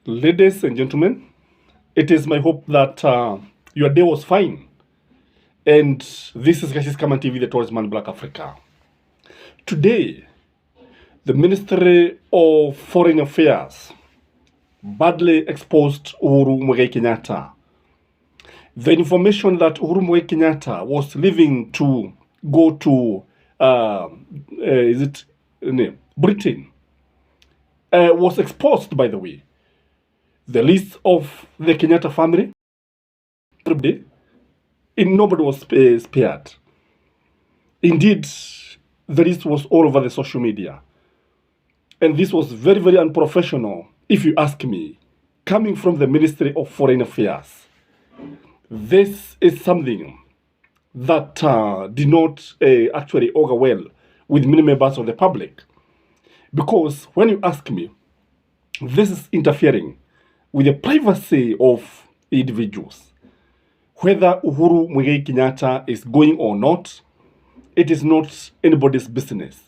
Ladies and gentlemen, it is my hope that your day was fine. And this is Skyman TV, the Tourist Man Black Africa. Today, the Ministry of Foreign Affairs badly exposed Uhuru Kenyatta. The information that Uhuru Kenyatta was leaving to go to Britain was exposed, by the way. The list of the Kenyatta family, nobody was spared. Indeed, the list was all over the social media. And this was very, very unprofessional, if you ask me, coming from the Ministry of Foreign Affairs. This is something that did not actually augur well with many members of the public. Because when you ask me, this is interfering with the privacy of individuals. Whether Uhuru Kenyatta is going or not, it is not anybody's business,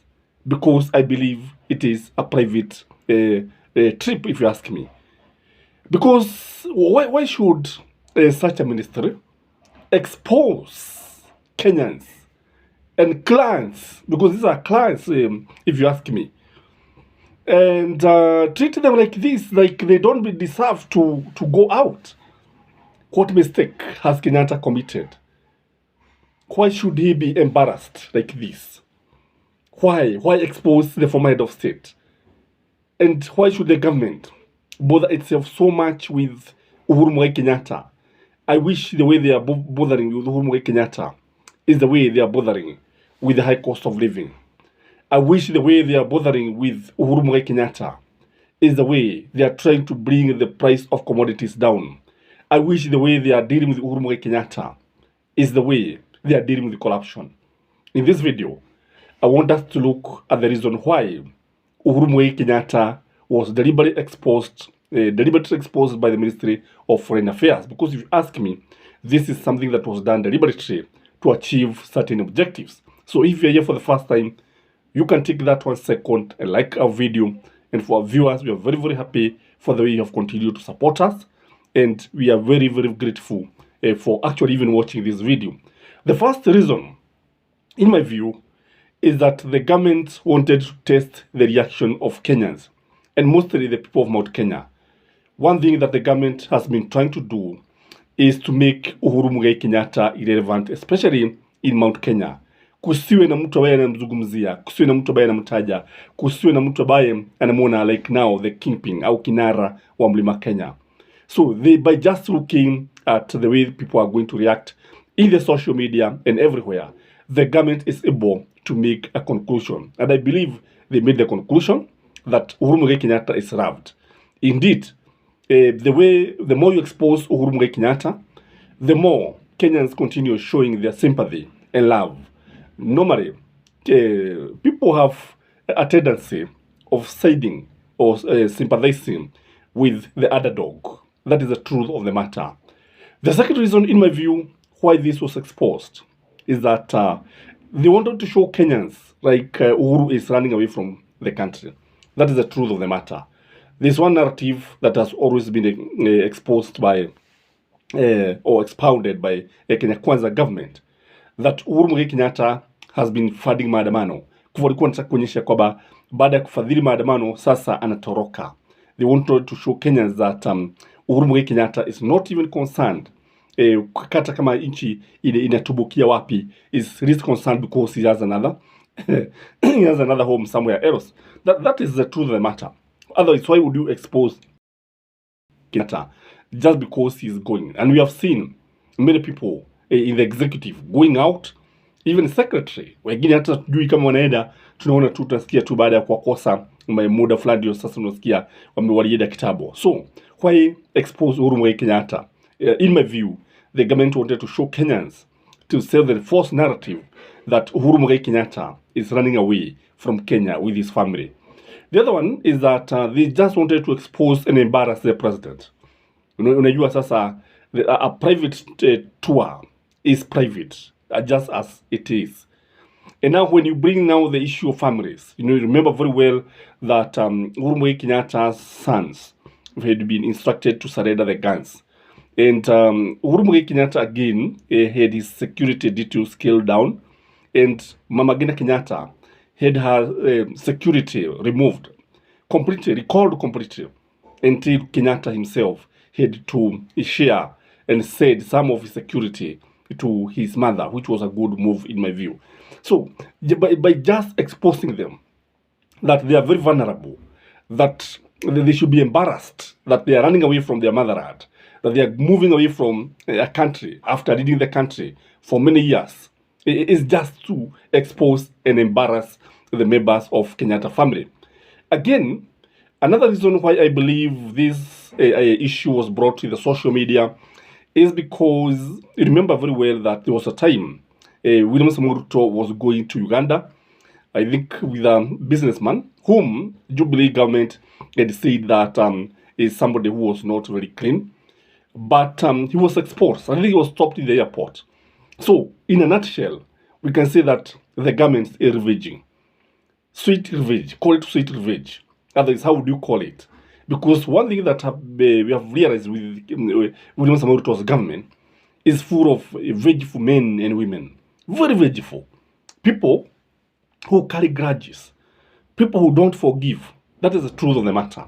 because I believe it is a private trip, if you ask me. Because why should such a ministry expose Kenyans and clients, because these are clients, if you ask me, and treat them like this, like they don't deserve to go out? What mistake has Kenyatta committed? Why should he be embarrassed like this? Why expose the former head of state? And why should the government bother itself so much with Uhuru Kenyatta? I wish the way they are bothering with Uhuru Kenyatta is the way they are bothering with the high cost of living. I wish the way they are bothering with Uhuru Kenyatta is the way they are trying to bring the price of commodities down. I wish the way they are dealing with Uhuru Kenyatta is the way they are dealing with corruption. In this video, I want us to look at the reason why Uhuru Kenyatta was deliberately exposed by the Ministry of Foreign Affairs. Because if you ask me, this is something that was done deliberately to achieve certain objectives. So if you're here for the first time, you can take that 1 second and like our video. And for our viewers, we are very, very happy for the way you have continued to support us. And we are very, very grateful for actually even watching this video. The first reason, in my view, is that the government wanted to test the reaction of Kenyans, and mostly the people of Mount Kenya. One thing that the government has been trying to do is to make Uhuru Kenyatta irrelevant, especially in Mount Kenya. Kusiwe na mtu ambaye anamzungumzia, kusiwe na mtu ambaye anamtaja, kusiwe na mtu ambaye anamuona like now the kingpin au kinara wa Mlima Kenya. So by just looking at the way people are going to react in the social media and everywhere, the government is able to make a conclusion. And I believe they made the conclusion that Uhuru Kenyatta is loved. Indeed, the more you expose Uhuru Kenyatta, the more Kenyans continue showing their sympathy and love. Normally, people have a tendency of siding or sympathizing with the underdog. That is the truth of the matter. The second reason, in my view, why this was exposed is that they wanted to show Kenyans like Uhuru is running away from the country. That is the truth of the matter. There's one narrative that has always been exposed by or expounded by Kenya Kwanza government, that Uhuru Kenyatta has been funding maandamano. Walikuwa wanataka kuonyesha kwamba baada ya kufadhili maandamano sasa anatoroka. They wanted to show Kenyans that Uhuru Kenyatta is not even concerned kata kama nchi inatubukia wapi, is least concerned because he has another he has another home somewhere else. That is the truth of the matter. Otherwise, why would you expose Kenyatta just because he's going? And we have seen many people in the executive going out, even secretary. Wengine hata tujui kama wanaenda, tunaona tu, tunasikia tu baada ya kuwakosa muda fulani ndio sasa unasikia wamewalienda kitabo. So why expose Uhuru Kenyatta? In my view, the government wanted to show Kenyans, to sell the false narrative that Uhuru Kenyatta is running away from Kenya with his family. The other one is that they just wanted to expose and embarrass the president. Unajua sasa, a private tour is private, just as it is. And now when you bring now the issue of families, you remember very well that Uhuru Kenyatta's sons had been instructed to surrender the guns. And Uhuru Kenyatta again had his security details scaled down, and Mama Ngina Kenyatta had her security removed completely, recalled completely, until Kenyatta himself had to share and said some of his security to his mother, which was a good move in my view. So by just exposing them that they are very vulnerable, that they should be embarrassed, that they are running away from their motherland, that they are moving away from a country after leading the country for many years, it is just to expose and embarrass the members of Kenyatta family. Again, another reason why I believe this issue was brought to the social media is because you remember very well that there was a time William Ruto was going to Uganda, I think with a businessman whom Jubilee government had said that is somebody who was not very clean. But he was exposed. I think he was stopped in the airport. So, in a nutshell, we can say that the government is revenging. Sweet revenge. Call it sweet revenge. Otherwise, how would you call it? Because one thing that we have realized with William Ruto's government is full of vengeful men and women. Very vengeful. People who carry grudges. People who don't forgive. That is the truth of the matter.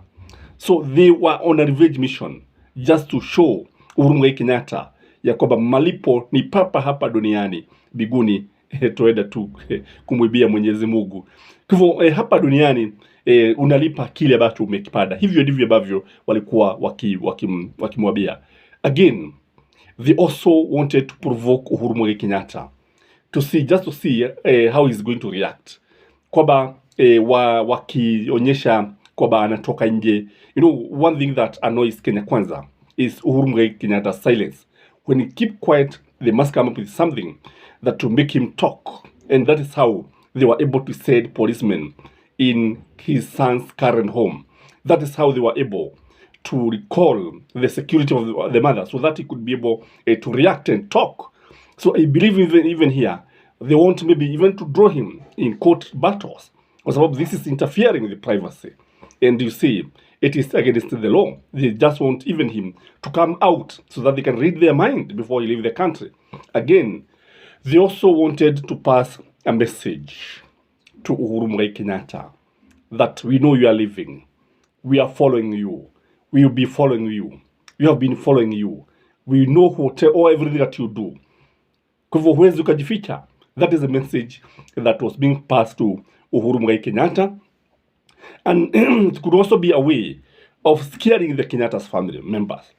So they were on a revenge mission just to show Uhuru Kenyatta ya kwamba malipo ni papa hapa duniani, biguni tuenda tu kumwibia Mwenyezi Mungu. Kwa hivyo hapa duniani unalipa kile ambacho umekipanda. Hivyo ndivyo ambavyo walikuwa wakimwambia. Again, they also wanted to provoke Uhuru Kenyatta to see how he's going to react. Kwamba wakionyesha kwamba anatoka nje. You know, one thing that annoys Kenya Kwanza is Uhuru Kenyatta's silence. When he keep quiet, they must come up with something that will make him talk. And that is how they were able to send policemen in his son's current home. That is how they were able to recall the security of the mother so that he could be able to react and talk. So I believe even here, they want maybe even to draw him in court battles. Because this is interfering with the privacy. And you see, it is against the law. They just want even him to come out so that they can read their mind before he leave the country. Again, they also wanted to pass a message to Uhuru Kenyatta that we know you are living. We are following you. We will be following you. We have been following you. We know everything that you do. Kwa hivyo huwezi ukajificha. That is a message that was being passed to Uhuru Kenyatta. And it could also be a way of scaring the Kenyatta's family members.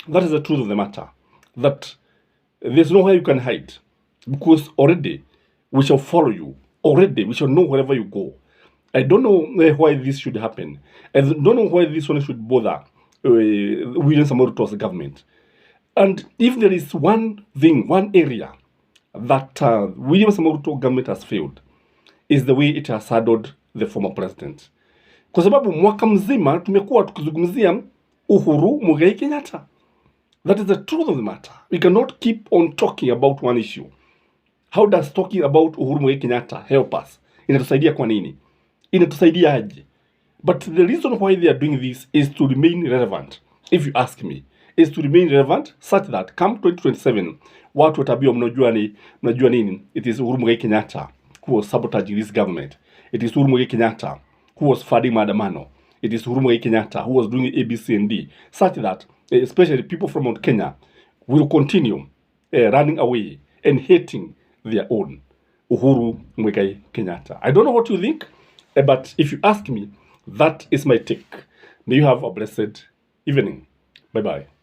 That is the truth of the matter. That there's nowhere you can hide. Because already we shall follow you. Already we shall know wherever you go. I don't know why this should happen. I don't know why this one should bother William Ruto's government. And if there is one thing, one area that William Ruto government has failed, is the way it has saddled the former president. Kwa sababu mwaka mzima tumekuwa tukizungumzia Uhuru Muigai Kenyatta. That is the truth of the matter. We cannot keep on talking about one issue. How does talking about Uhuru Muigai Kenyatta help us? Inatusaidia kwa nini? Inatusaidia aje? But the reason why they are doing this is to remain relevant, if you ask me. Is to remain relevant such that come 2027, watu watabia mnajua nini? It is Uhuru Muigai Kenyatta who was sabotaging this government. It is Uhuru Muigai Kenyatta who was funding maandamano. It is Uhuru Muigai Kenyatta who was doing A, B, C, and D. Such that, especially people from Mount Kenya, will continue running away and hating their own Uhuru Muigai Kenyatta. I don't know what you think, but if you ask me, that is my take. May you have a blessed evening. Bye-bye.